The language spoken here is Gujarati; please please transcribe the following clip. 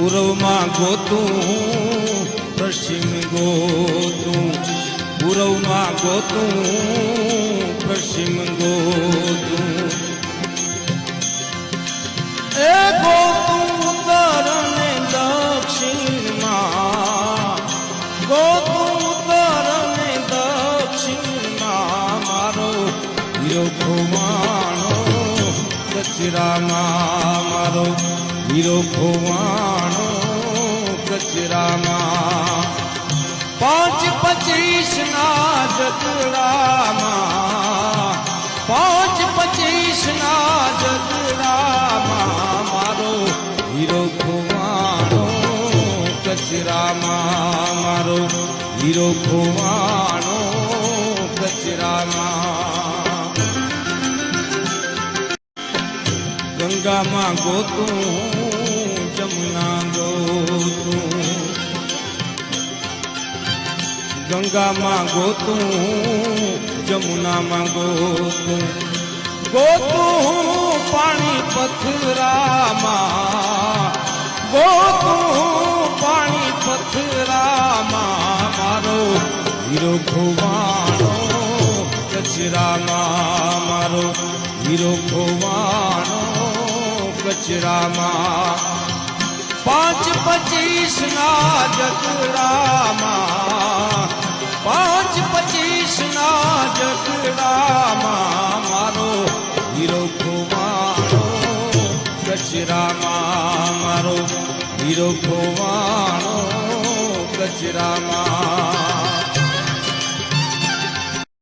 પૂર્વમાં ગોતું પશ્ચિમ ગોતું, પૂર્વમાં ગોતું પશ્ચિમ ગોતું, એ ગોતું ઉત્તર ને દક્ષિણમાં, ગોતું ઉત્તર ને દક્ષિણમાં, મારો હીરો ખોવાણો કચરામાં, મારો હીરો ખોવાણો કચરામાં. 5-25 ના જગડામાં, 5-25 ના જગડામાં, મારો હીરો ખોવાણો કચરામાં, મારો હીરો ખોવાણો કચરામાં. ગંગામાં ગોતું જમુના ગોતું, ગંગામાં ગોતું જમુનામાં ગોતું, ગોતું પાણી પથરામાં, ગોતું પાણી પથરામાં, મારો હીરો ખોવાણો કચરામાં, મારો હીરો ખોવાણો કચરામાં. 5-25 ના જગડામાં, 5-25 ના જગડામાં, મારો હીરો ખોવાણો કચરામાં, મારો હીરો ખોવાણો કચરામાં.